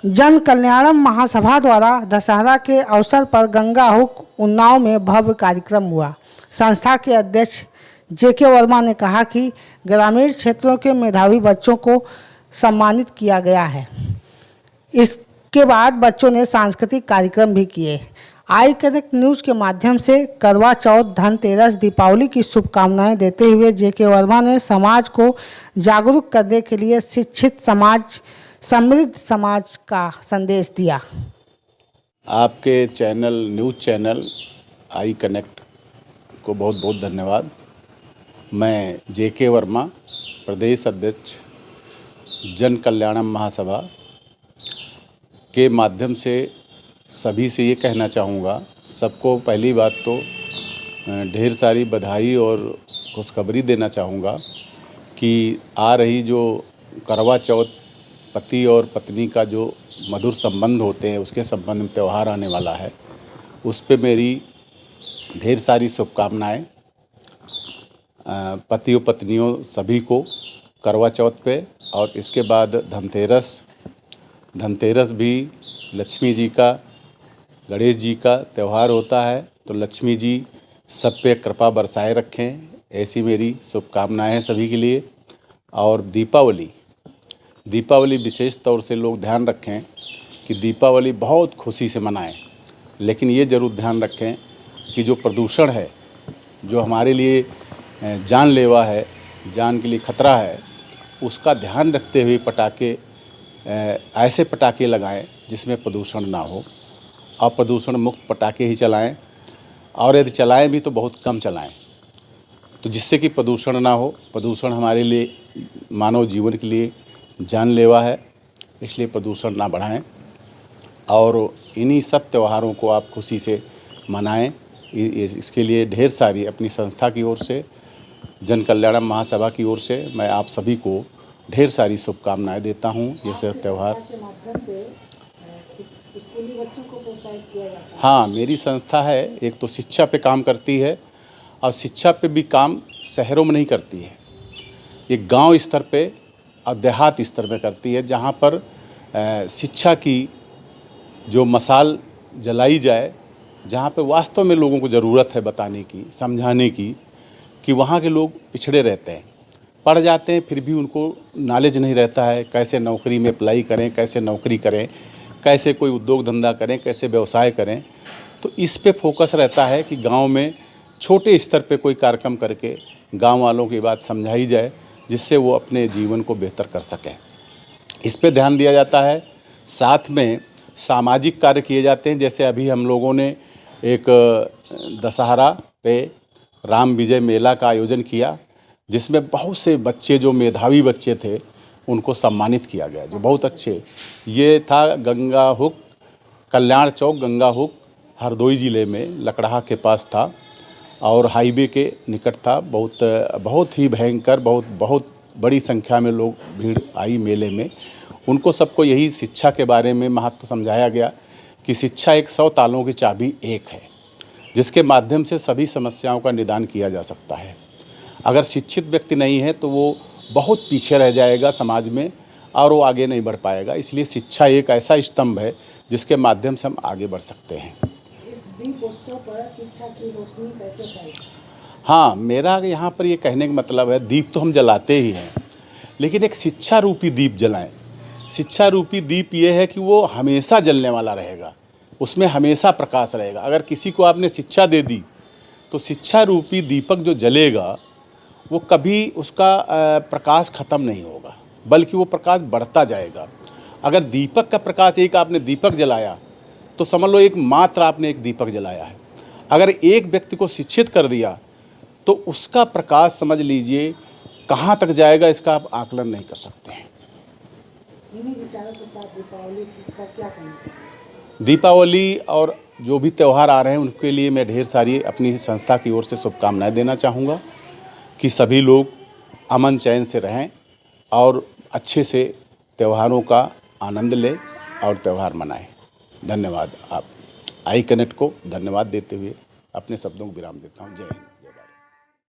जन कल्याणम महासभा द्वारा दशहरा के अवसर पर गंगा हुक उन्नाव में भव्य कार्यक्रम हुआ। संस्था के अध्यक्ष जेके वर्मा ने कहा कि ग्रामीण क्षेत्रों के मेधावी बच्चों को सम्मानित किया गया है। इसके बाद बच्चों ने सांस्कृतिक कार्यक्रम भी किए। आई कनेक्ट न्यूज़ के माध्यम से करवा चौथ, धनतेरस, दीपावली की शुभकामनाएं देते हुए जेके वर्मा ने समाज को जागरूक करने के लिए शिक्षित समाज, समृद्ध समाज का संदेश दिया। आपके channel, news channel I connect को बहुत बहुत धन्यवाद। मैं जेके वर्मा, प्रदेश अध्यक्ष जन कल्याणम महासभा के माध्यम से सभी से ये कहना चाहूँगा, सबको पहली बात तो ढेर सारी बधाई और खुशखबरी देना चाहूँगा कि आ रही जो करवा चौथ, पति और पत्नी का जो मधुर संबंध होते हैं, उसके संबंध में त्यौहार आने वाला है। उस पे मेरी ढेर सारी शुभकामनाएँ पति और पत्नियों सभी को करवा चौथ पे। और इसके बाद धनतेरस भी लक्ष्मी जी का, गणेश जी का त्यौहार होता है, तो लक्ष्मी जी सब पे कृपा बरसाए रखें, ऐसी मेरी शुभकामनाएं हैं सभी के लिए। और दीपावली विशेष तौर से लोग ध्यान रखें कि दीपावली बहुत खुशी से मनाएं, लेकिन ये ज़रूर ध्यान रखें कि जो प्रदूषण है, जो हमारे लिए जानलेवा है, जान के लिए खतरा है, उसका ध्यान रखते हुए पटाखे, ऐसे पटाखे लगाएं जिसमें प्रदूषण ना हो, और प्रदूषण मुक्त पटाखे ही चलाएं, और यदि चलाएं भी तो बहुत कम चलाएं, तो जिससे कि प्रदूषण ना हो। प्रदूषण हमारे लिए, मानव जीवन के लिए जानलेवा है, इसलिए प्रदूषण ना बढ़ाएं। और इन्हीं सब त्योहारों को आप खुशी से मनाएं। इसके लिए ढेर सारी अपनी संस्था की ओर से, जन कल्याण महासभा की ओर से मैं आप सभी को ढेर सारी शुभकामनाएं देता हूं। ये सब त्यौहार स्कूली बच्चों को प्रोत्साहित किया जाता है। हाँ, मेरी संस्था है, एक तो शिक्षा पे काम करती है, और शिक्षा पे भी काम शहरों में नहीं करती है, ये गांव स्तर पे और देहात स्तर पे करती है, जहां पर शिक्षा की जो मशाल जलाई जाए, जहां पे वास्तव में लोगों को ज़रूरत है बताने की, समझाने की, कि वहाँ के लोग पिछड़े रहते हैं, पढ़ जाते हैं, फिर भी उनको नॉलेज नहीं रहता है, कैसे नौकरी में अप्लाई करें, कैसे नौकरी करें, कैसे कोई उद्योग धंधा करें, कैसे व्यवसाय करें। तो इस पे फोकस रहता है कि गांव में छोटे स्तर पे कोई कार्यक्रम करके गांव वालों की बात समझाई जाए, जिससे वो अपने जीवन को बेहतर कर सकें। इस पे ध्यान दिया जाता है। साथ में सामाजिक कार्य किए जाते हैं, जैसे अभी हम लोगों ने एक दशहरा पे राम विजय मेला का आयोजन किया, जिसमें बहुत से बच्चे, जो मेधावी बच्चे थे, उनको सम्मानित किया गया, जो बहुत अच्छे। ये था गंगा हुक, कल्याण चौक गंगा हुक, हरदोई ज़िले में लकड़हा के पास था, और हाईवे के निकट था। बहुत ही भयंकर, बहुत बड़ी संख्या में लोग, भीड़ आई मेले में। उनको सबको यही शिक्षा के बारे में महत्व समझाया गया कि शिक्षा एक 100 तालों की चाबी एक है, जिसके माध्यम से सभी समस्याओं का निदान किया जा सकता है। अगर शिक्षित व्यक्ति नहीं है तो वो बहुत पीछे रह जाएगा समाज में, और वो आगे नहीं बढ़ पाएगा। इसलिए शिक्षा एक ऐसा स्तंभ है जिसके माध्यम से हम आगे बढ़ सकते हैं। इस दीपोत्सव पर शिक्षा की रोशनी कैसे फैले? हाँ, मेरा यहाँ पर ये कहने का मतलब है, दीप तो हम जलाते ही हैं, लेकिन एक शिक्षा रूपी दीप जलाएं। शिक्षा रूपी दीप ये है कि वो हमेशा जलने वाला रहेगा, उसमें हमेशा प्रकाश रहेगा। अगर किसी को आपने शिक्षा दे दी, तो शिक्षा रूपी दीपक जो जलेगा, वो कभी उसका प्रकाश ख़त्म नहीं होगा, बल्कि वो प्रकाश बढ़ता जाएगा। अगर दीपक का प्रकाश, एक आपने दीपक जलाया, तो समझ लो एक मात्र आपने एक दीपक जलाया है। अगर एक व्यक्ति को शिक्षित कर दिया, तो उसका प्रकाश समझ लीजिए कहाँ तक जाएगा, इसका आप आकलन नहीं कर सकते हैं। इन्हीं विचारों के साथ दीपावली का क्या कहना चाहिए? दीपावली और जो भी त्यौहार आ रहे हैं, उनके लिए मैं ढेर सारी अपनी संस्था की ओर से शुभकामनाएं देना चाहूँगा कि सभी लोग अमन चैन से रहें और अच्छे से त्योहारों का आनंद लें और त्यौहार मनाएं। धन्यवाद। आप आई कनेक्ट को धन्यवाद देते हुए अपने शब्दों को विराम देता हूँ। जय हिंद।